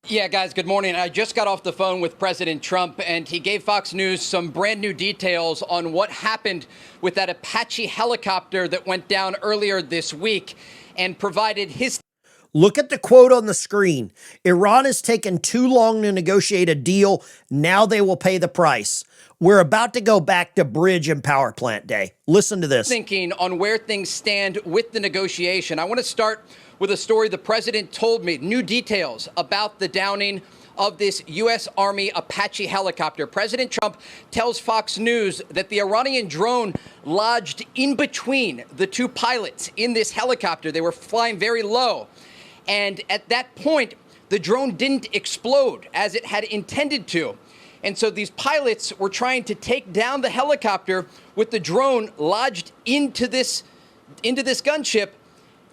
Yeah, guys, good morning. I just got off the phone with President Trump, and he gave Fox News some brand new details on what happened with that Apache helicopter that went down earlier this week and provided his... Look at the quote on the screen. Iran has taken too long to negotiate a deal. Now they will pay the price. We're about to go back to bridge and power plant day. Listen to this. Thinking on where things stand with the negotiation. I want to start with a story the president told me, new details about the downing of this U.S. Army Apache helicopter. President Trump tells Fox News that the Iranian drone lodged in between the two pilots in this helicopter. They were flying very low. And at that point, the drone didn't explode as it had intended to. And so these pilots were trying to take down the helicopter with the drone lodged into this gunship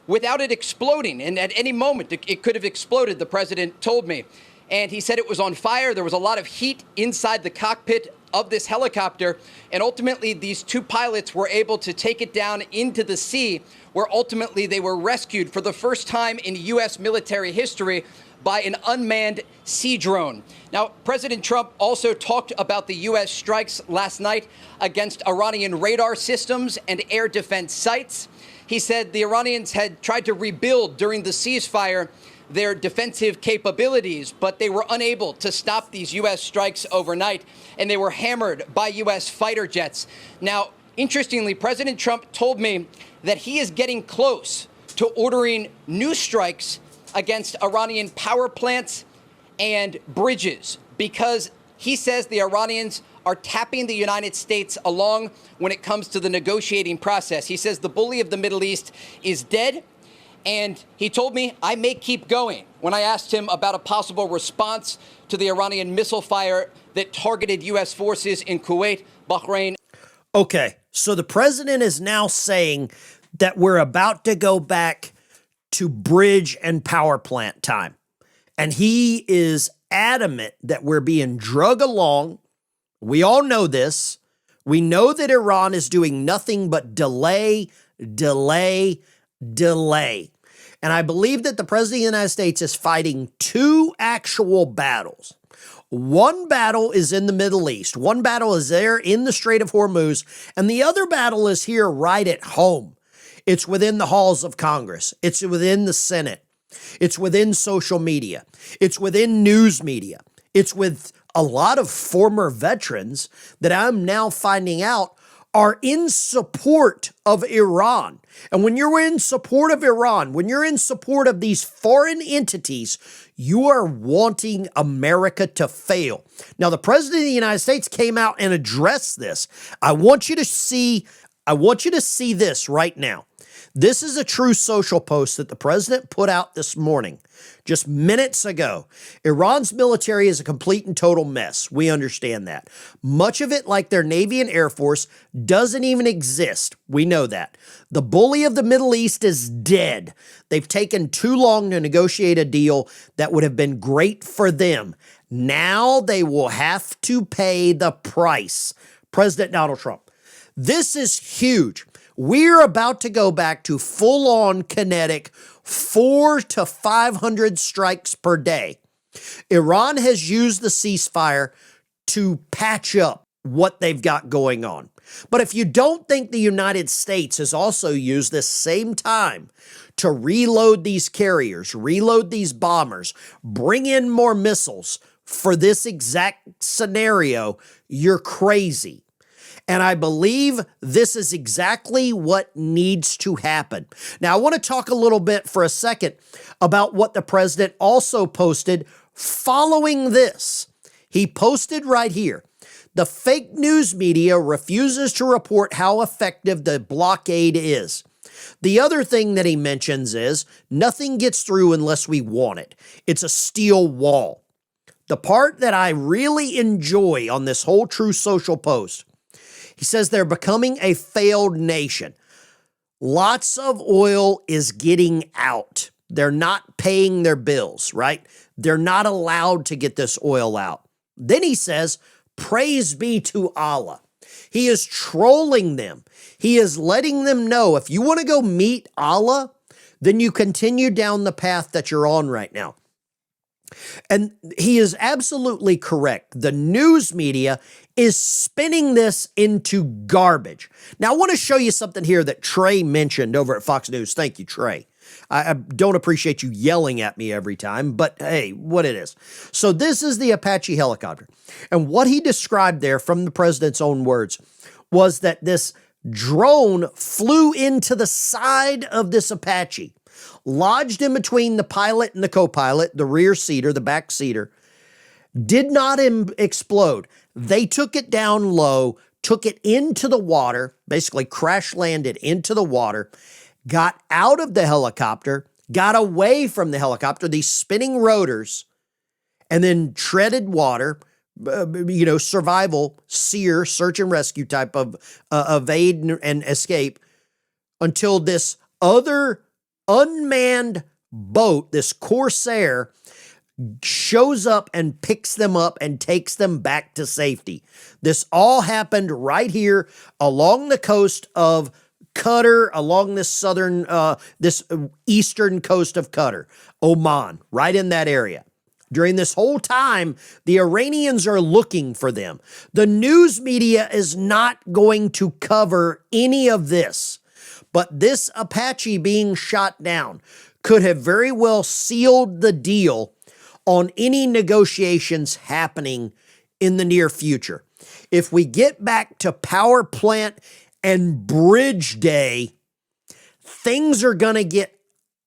without it exploding. And at any moment, it could have exploded, the president told me. And he said it was on fire. There was a lot of heat inside the cockpit of this helicopter. And ultimately, these two pilots were able to take it down into the sea, where ultimately they were rescued for the first time in U.S. military history by an unmanned sea drone. Now, President Trump also talked about the U.S. strikes last night against Iranian radar systems and air defense sites. He said the Iranians had tried to rebuild during the ceasefire their defensive capabilities, but they were unable to stop these U.S. strikes overnight, and they were hammered by U.S. fighter jets. Now, interestingly, President Trump told me that he is getting close to ordering new strikes against Iranian power plants and bridges, because he says the Iranians are tapping the United States along when it comes to the negotiating process. He says the bully of the Middle East is dead, and he told me I may keep going when I asked him about a possible response to the Iranian missile fire that targeted U.S. forces in Kuwait, Bahrain. Okay, so the president is now saying that we're about to go back to bridge and power plant time. And he is adamant that we're being drug along. We all know this. We know that Iran is doing nothing but delay, delay, delay. And I believe that the president of the United States is fighting two actual battles. One battle is in the Middle East. One battle is there in the Strait of Hormuz. And the other battle is here right at home. It's within the halls of Congress. It's within the Senate. It's within social media. It's within news media. It's with a lot of former veterans that I'm now finding out are in support of Iran. And when you're in support of Iran, when you're in support of these foreign entities, you are wanting America to fail. Now, the president of the United States came out and addressed this. I want you to see this right now. This is a True Social post that the president put out this morning, just minutes ago. Iran's military is a complete and total mess. We understand that. Much of it, like their Navy and Air Force, doesn't even exist. We know that. The bully of the Middle East is dead. They've taken too long to negotiate a deal that would have been great for them. Now they will have to pay the price. President Donald Trump. This is huge. We're about to go back to full-on Kinetic 400 to 500 strikes per day. Iran has used the ceasefire to patch up what they've got going on. But if you don't think the United States has also used this same time to reload these carriers, reload these bombers, bring in more missiles for this exact scenario, you're crazy. And I believe this is exactly what needs to happen. Now, I want to talk a little bit for a second about what the president also posted following this. He posted right here, the fake news media refuses to report how effective the blockade is. The other thing that he mentions is nothing gets through unless we want it. It's a steel wall. The part that I really enjoy on this whole True Social post, he says they're becoming a failed nation. Lots of oil is getting out. They're not paying their bills, right? They're not allowed to get this oil out. Then he says, praise be to Allah. He is trolling them. He is letting them know if you want to go meet Allah, then you continue down the path that you're on right now. And he is absolutely correct. The news media is spinning this into garbage. Now, I want to show you something here that Trey mentioned over at Fox News. Thank you, Trey. I don't appreciate you yelling at me every time, but hey, what it is. So this is the Apache helicopter. And what he described there from the president's own words was that this drone flew into the side of this Apache, lodged in between the pilot and the co-pilot, the rear seater, the back seater, did not explode. They took it down low, took it into the water, basically crash landed into the water, got out of the helicopter, got away from the helicopter, these spinning rotors, and then treaded water, survival, SEER, search and rescue type of evade and escape, until this other unmanned boat, this Corsair, shows up and picks them up and takes them back to safety. This all happened right here along the coast of Qatar, along this eastern coast of Qatar, Oman, right in that area. During this whole time, the Iranians are looking for them. The news media is not going to cover any of this, but this Apache being shot down could have very well sealed the deal on any negotiations happening in the near future. If we get back to power plant and bridge day, things are going to get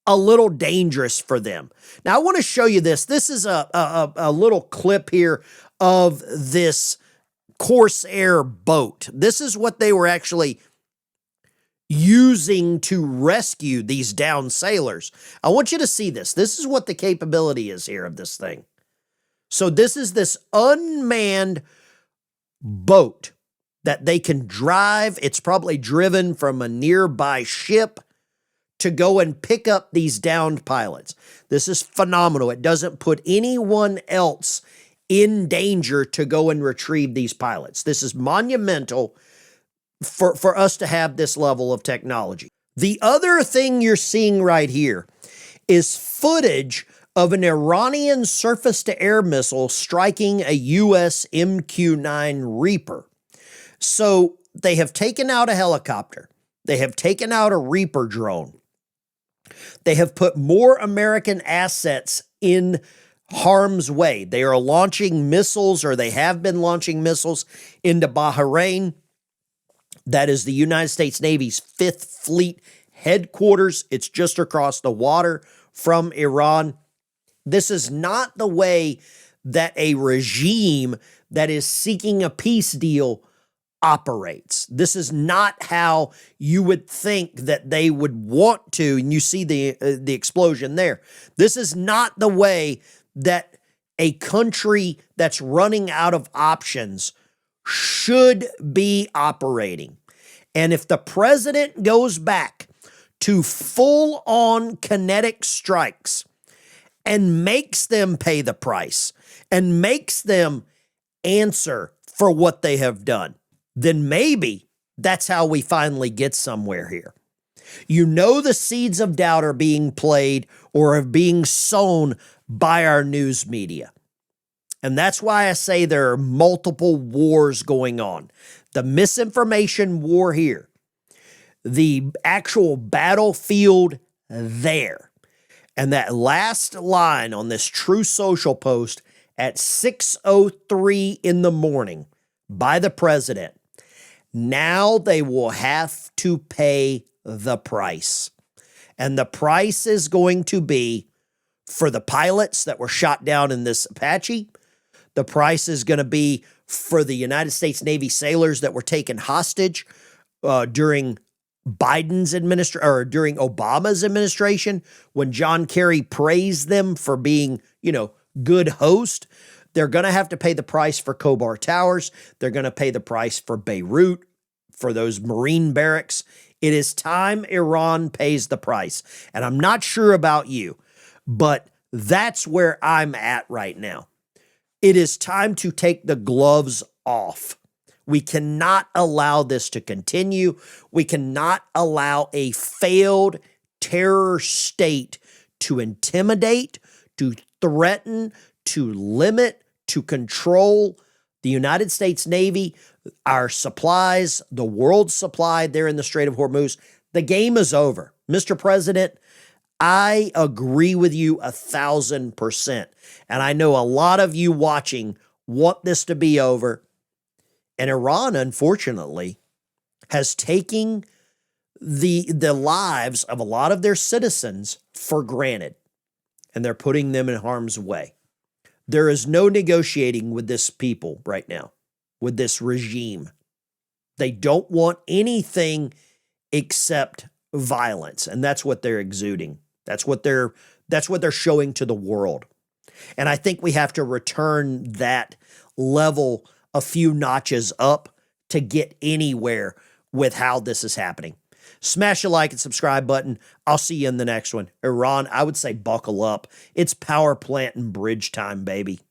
a little dangerous for them. Now, I want to show you this. This is a little clip here of this Corsair boat. This is what they were actually using to rescue these downed sailors. I want you to see this. This is what the capability is here of this thing. So this is this unmanned boat that they can drive. It's probably driven from a nearby ship to go and pick up these downed pilots. This is phenomenal. It doesn't put anyone else in danger to go and retrieve these pilots. This is monumental for us to have this level of technology. The other thing you're seeing right here is footage of an Iranian surface-to-air missile striking a U.S. MQ-9 Reaper. So they have taken out a helicopter. They have taken out a Reaper drone. They have put more American assets in harm's way. They are launching missiles, or they have been launching missiles into Bahrain. That is the United States Navy's 5th Fleet headquarters. It's just across the water from Iran. This is not the way that a regime that is seeking a peace deal operates. This is not how you would think that they would want to, and you see the explosion there. This is not the way that a country that's running out of options should be operating. And if the president goes back to full-on kinetic strikes and makes them pay the price and makes them answer for what they have done, then maybe that's how we finally get somewhere here. You know, the seeds of doubt are being played or are being sown by our news media. And that's why I say there are multiple wars going on. The misinformation war here, the actual battlefield there. And that last line on this True Social post at 6:03 in the morning by the president, now they will have to pay the price. And the price is going to be for the pilots that were shot down in this Apache. The price is going to be for the United States Navy sailors that were taken hostage during Biden's administration, or during Obama's administration, when John Kerry praised them for being, good host. They're going to have to pay the price for Khobar Towers. They're going to pay the price for Beirut, for those Marine barracks. It is time Iran pays the price. And I'm not sure about you, but that's where I'm at right now. It is time to take the gloves off. We cannot allow this to continue. We cannot allow a failed terror state to intimidate, to threaten to limit, to control the United States Navy, our supplies, the world's supply there in the Strait of Hormuz, the game is over. Mr. President, I agree with you 1,000%. And I know a lot of you watching want this to be over. And Iran, unfortunately, has taken the lives of a lot of their citizens for granted. And they're putting them in harm's way. There is no negotiating with this people right now, with this regime. They don't want anything except violence, and that's what they're exuding. That's what they're showing to the world. And I think we have to return that level a few notches up to get anywhere with how this is happening. Smash the like and subscribe button. I'll see you in the next one. Iran, I would say buckle up. It's power plant and bridge time, baby.